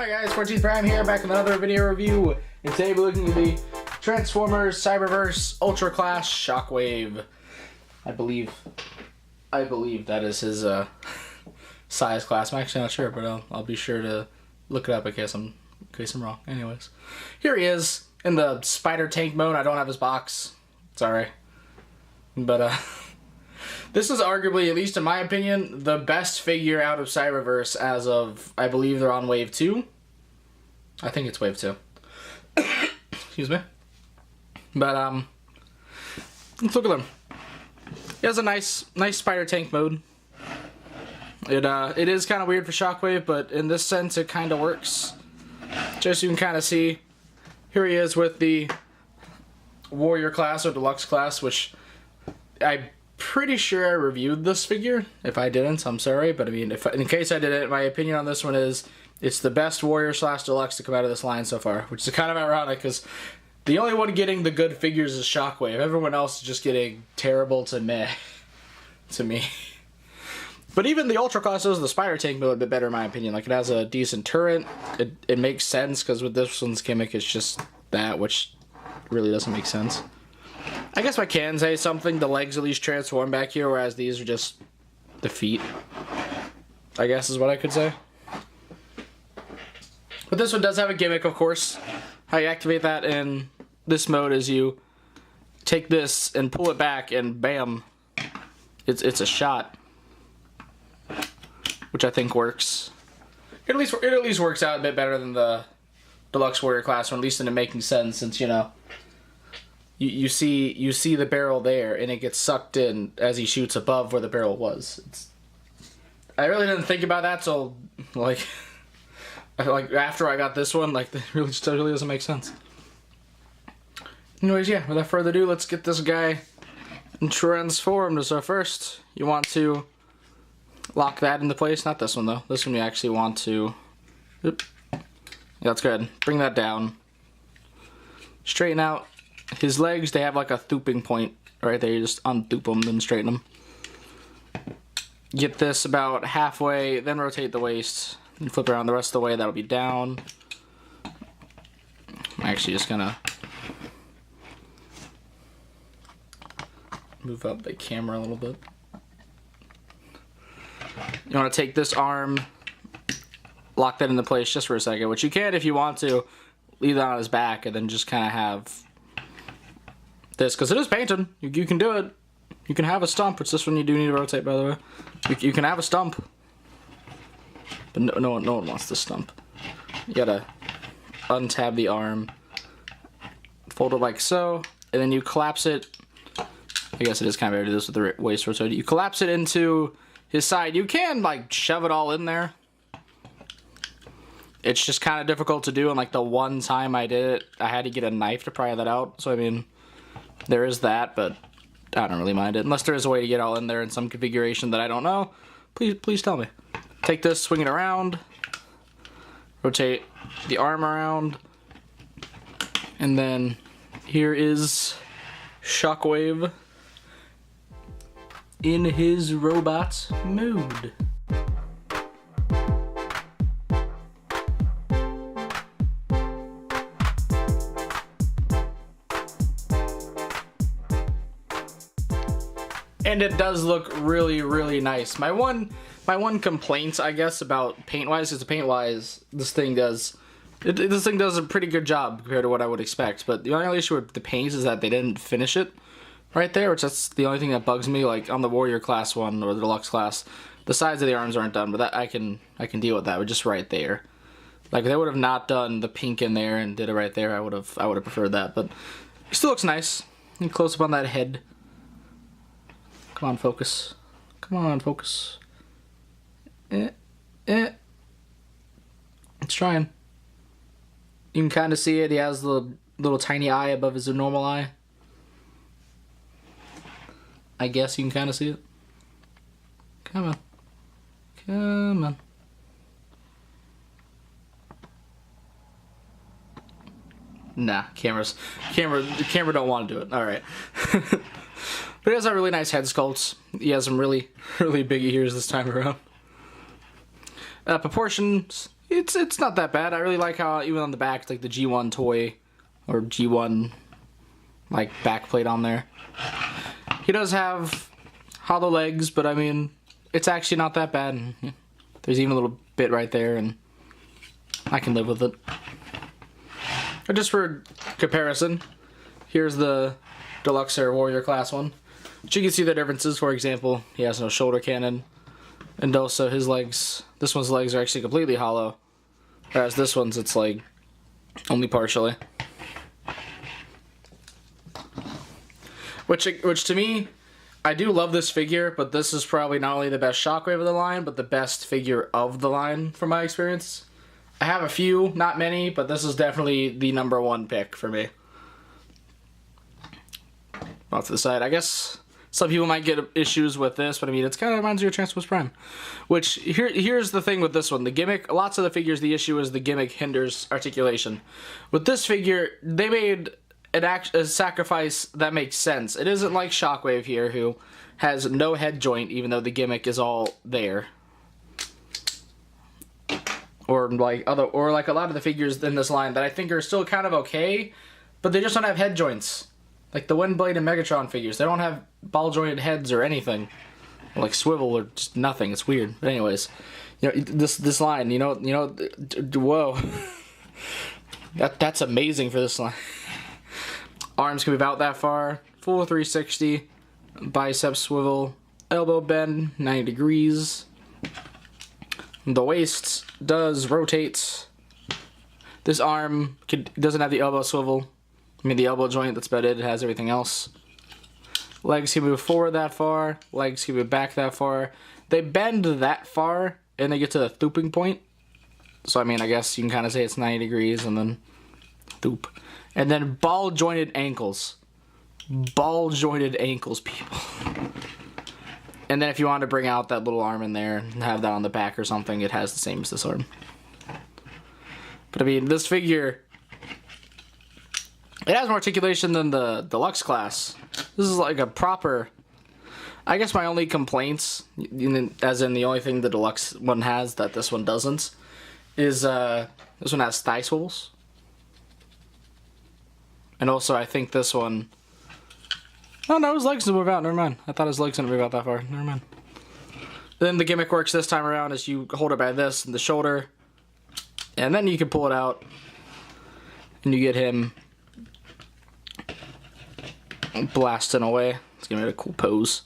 Hi guys, 14th Prime here, back with another video review, and today we're looking at the Transformers Cyberverse Ultra Class Shockwave. I believe that is his size class. I'm actually not sure, but I'll be sure to look it up in case I'm wrong. Anyways, here he is in the spider tank mode. I don't have his box. Sorry, but this is arguably, at least in my opinion, the best figure out of Cyberverse as of, I believe they're on Wave 2. I think it's Wave 2. Excuse me. But, let's look at him. He has a nice spider tank mode. It is kind of weird for Shockwave, but in this sense it kind of works. Just so you can kind of see, here he is with the Warrior class or Deluxe class, which I'm pretty sure I reviewed this figure. If I didn't, I'm sorry, but I mean, in case I didn't, my opinion on this one is it's the best Warrior / Deluxe to come out of this line so far, which is kind of ironic because the only one getting the good figures is Shockwave. Everyone else is just getting terrible to meh to me. But even the Ultra class does the spider tank mode a bit better in my opinion. Like, it has a decent turret. It makes sense because with this one's gimmick it's just that, which really doesn't make sense. I guess I can say something. The legs at least transform back here, whereas these are just the feet, I guess is what I could say. But this one does have a gimmick, of course. How you activate that in this mode is you take this and pull it back, and bam, it's a shot, which I think works. It at least works out a bit better than the Deluxe Warrior class one, at least in it making sense, since you know. You see the barrel there, and it gets sucked in as he shoots above where the barrel was. I really didn't think about that till like after I got this one. Like, it really doesn't make sense. Anyways, yeah. Without further ado, let's get this guy transformed. So first, you want to lock that into place. Not this one though. This one you actually want to. Oop. Yeah, that's good. Bring that down. Straighten out his legs. They have like a thooping point right there. You just unthoop them, then straighten them. Get this about halfway, then rotate the waist, and flip around the rest of the way. That'll be down. I'm actually just gonna move up the camera a little bit. You want to take this arm, lock that into place just for a second, which you can if you want to. Leave that on his back, and then just kind of have this, because it is painted. You can do it. You can have a stump. It's this one you do need to rotate, by the way. You can have a stump, but no one wants the stump. You gotta untab the arm, fold it like so, and then you collapse it. I guess it is kind of weird to do this with the waist rotated. You collapse it into his side. You can like shove it all in there. It's just kind of difficult to do, and like the one time I did it, I had to get a knife to pry that out. So I mean, there is that, but I don't really mind it. Unless there is a way to get all in there in some configuration that I don't know. Please tell me. Take this, swing it around, rotate the arm around, and then here is Shockwave in his robot mode. And it does look really, really nice. My one complaint, I guess, about paint-wise, is paint-wise, this thing does a pretty good job compared to what I would expect. But the only issue with the paint is that they didn't finish it right there, which that's the only thing that bugs me. Like on the Warrior class one or the Deluxe class, the sides of the arms aren't done, but that I can deal with that. But just right there, like if they would have not done the pink in there and did it right there, I would have preferred that. But it still looks nice. And close up on that head. Come on, focus. Come on, focus. It's trying. You can kind of see it. He has the little tiny eye above his normal eye. I guess you can kind of see it. Come on. Come on. Nah, camera don't want to do it. All right. But he has a really nice head sculpt. He has some really, really big ears this time around. Proportions, it's not that bad. I really like how even on the back it's like the G1 toy or G1 like back plate on there. He does have hollow legs, but I mean it's actually not that bad. And, yeah, there's even a little bit right there, and I can live with it. But just for comparison, here's the Deluxe or Warrior class one. But you can see the differences. For example, he has no shoulder cannon, and also his legs. This one's legs are actually completely hollow, whereas this one's it's like only partially. Which to me, I do love this figure, but this is probably not only the best Shockwave of the line, but the best figure of the line from my experience. I have a few, not many, but this is definitely the #1 pick for me. Off to the side, I guess some people might get issues with this, but I mean, it's kind of reminds you of Transformers Prime. Which, here's the thing with this one. The Gimmick, lots of the figures, the issue is the Gimmick hinders articulation. With this figure, they made a sacrifice that makes sense. It isn't like Shockwave here, who has no head joint, even though the Gimmick is all there. Or like a lot of the figures in this line that I think are still kind of okay, but they just don't have head joints. Like the Windblade and Megatron figures, they don't have ball jointed heads or anything, or like swivel or just nothing. It's weird. But anyways, you know this line, whoa, that's amazing for this line. Arms can be about that far, full 360, bicep swivel, elbow bend 90 degrees. The waist does rotate. This arm doesn't have the elbow swivel. I mean the elbow joint, that's about it. It has everything else. Legs can move forward that far. Legs can move back that far. They bend that far and they get to the thooping point. So I mean, I guess you can kind of say it's 90 degrees and then thoop. And then ball jointed ankles. Ball jointed ankles, people. And then if you want to bring out that little arm in there and have that on the back or something, it has the same as this arm. But I mean, this figure, it has more articulation than the Deluxe class. This is like a proper, I guess my only complaints, as in the only thing the Deluxe one has that this one doesn't, is this one has thigh swivels. And also I think this one, oh no, his legs didn't move out, never mind. I thought his legs didn't move out that far, never mind. Then the Gimmick works this time around is you hold it by this and the shoulder, and then you can pull it out, and you get him blasting away. It's gonna be a cool pose.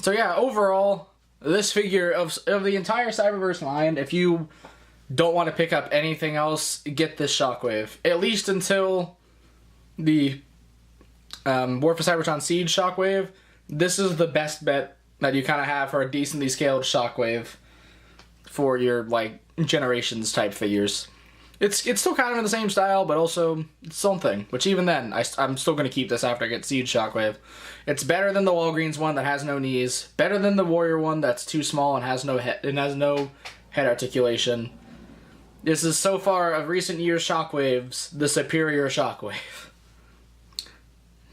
So yeah, overall, this figure of the entire Cyberverse line, if you don't want to pick up anything else, get this Shockwave. At least until the War for Cybertron Siege Shockwave, this is the best bet that you kind of have for a decently scaled Shockwave for your, like, Generations type figures. It's still kind of in the same style, but also it's its own thing. Which even then, I'm still going to keep this after I get Siege Shockwave. It's better than the Walgreens one that has no knees. Better than the Warrior one that's too small and has no head articulation. This is so far of recent years Shockwaves, the superior Shockwave.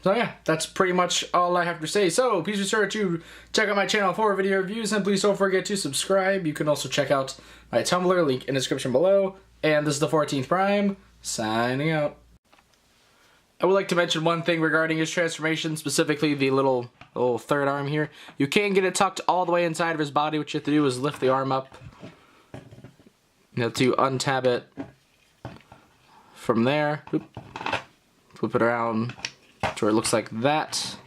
So yeah, that's pretty much all I have to say. So please be sure to check out my channel for video reviews, and please don't forget to subscribe. You can also check out my Tumblr, link in the description below. And this is the 14th Prime, signing out. I would like to mention one thing regarding his transformation, specifically the little third arm here. You can get it tucked all the way inside of his body. What you have to do is lift the arm up. You have to untab it from there. Flip it around to where it looks like that.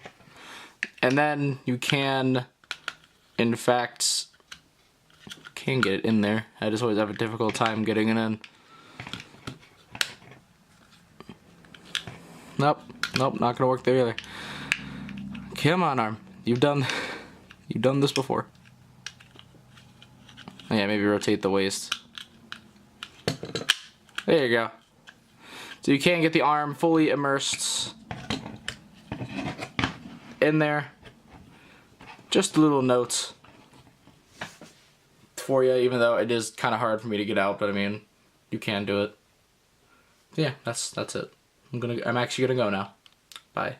And then you can, in fact, get it in there. I just always have a difficult time getting it in. Nope, not gonna work there either. Come on, arm. You've done this before. Oh, yeah, maybe rotate the waist. There you go. So you can get the arm fully immersed in there. Just a little note for you, even though it is kind of hard for me to get out, but I mean, you can do it. Yeah, that's it. I'm actually gonna go now. Bye.